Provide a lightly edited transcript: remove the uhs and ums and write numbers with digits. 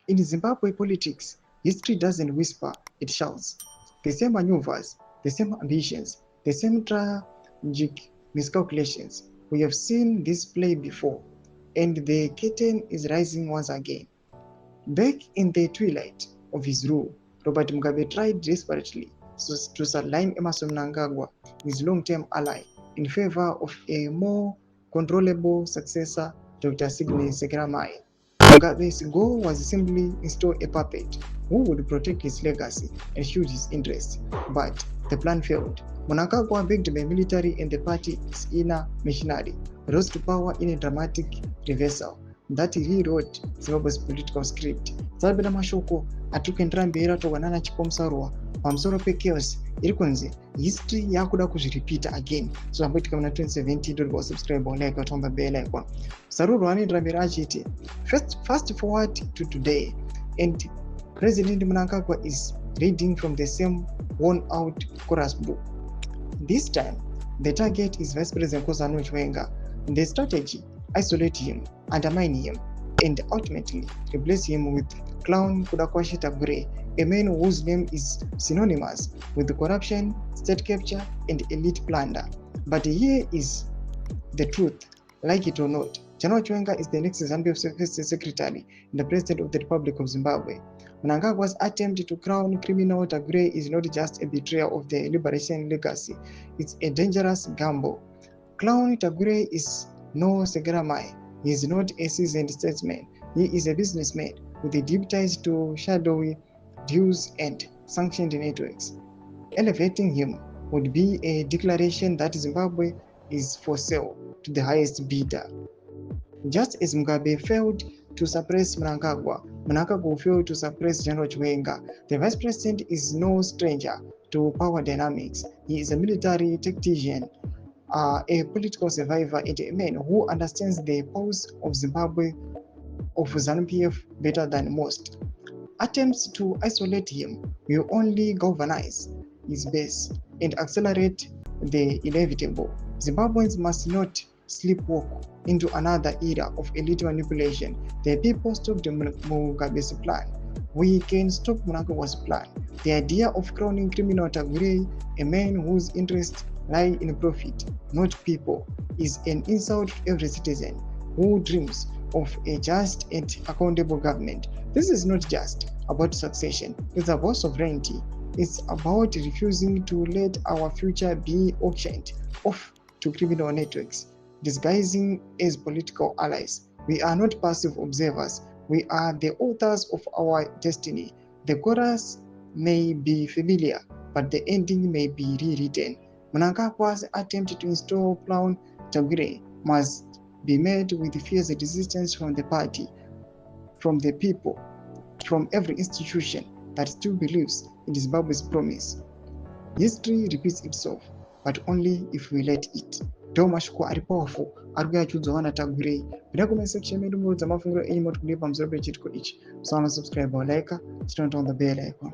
In Zimbabwe politics, history doesn't whisper, it shouts. The same maneuvers, the same ambitions, the same tragic miscalculations. We have seen this play before, and the curtain is rising once again. Back in the twilight of his rule, Robert Mugabe tried desperately to sideline Emmerson Mnangagwa, his long-term ally, in favor of a more controllable successor, Dr. Sidney Sekeramai. Mugabe's goal was simply install a puppet who would protect his legacy and shield his interests, but the plan failed. Mnangagwa, backed by military and the party's inner machinery, rose to power in a dramatic reversal that rewrote Zimbabwe's political script. Zabeda mashoko atukendrambira towanana chipomusarwa pamusoro pechaos iri kunzi history yakuda kuzviripita again. So amboitika muna 2017 doti subscribe like watomba bell icon. Saruro anoenderambira achiti fast forward to today and President Mnangagwa is reading from the same worn out chorus book. This time the target is Vice President Nkosazana Chiwenga. The strategy: isolate him, undermine him, and ultimately replace him with clown KUTYA, a man whose name is synonymous with corruption, state capture, and elite plunder. But here is the truth, like it or not. Chiwenga is the next ZANU-PF First Secretary and the President of the Republic of Zimbabwe. Mnangagwa's attempt to crown criminal Tagre is not just a betrayal of the liberation legacy, it's a dangerous gamble. Clown Tagre is no Sekeramai. He is not a seasoned statesman. He is a businessman with a deep ties to shadowy deals and sanctioned networks. Elevating him would be a declaration that Zimbabwe is for sale to the highest bidder. Just as Mugabe failed to suppress Mnangagwa, Mnangagwa failed to suppress General Chiwenga. The vice president is no stranger to power dynamics. He is a military tactician, a political survivor, and a man who understands the pulse of Zimbabwe, of ZANU-PF better than most. Attempts to isolate him will only galvanize his base and accelerate the inevitable. Zimbabweans must not sleepwalk into another era of elite manipulation. The people stopped Mugabe's plan. We can stop Mnangagwa's plan. The idea of crowning criminal Tagre, a man whose interests lie in profit, not people, is an insult to every citizen who dreams of a just and accountable government. This is not just about succession, it's about sovereignty. It's about refusing to let our future be auctioned off to criminal networks, disguising as political allies. We are not passive observers. We are the authors of our destiny. The chorus may be familiar, but the ending may be rewritten. Mnangagwa's attempt to install clown Tagre must be met with fierce resistance from the party, from the people, from every institution that still believes in Zimbabwe's promise. History repeats itself, but only if we let it. Ndo mashoko ari powerful ari kuyachudzwa vana Tagre. Pinda comment section medu murudza mafungiro enyu moti kudii pamusoro pechitiko ichi. So subscribe or like, turn on the bell icon.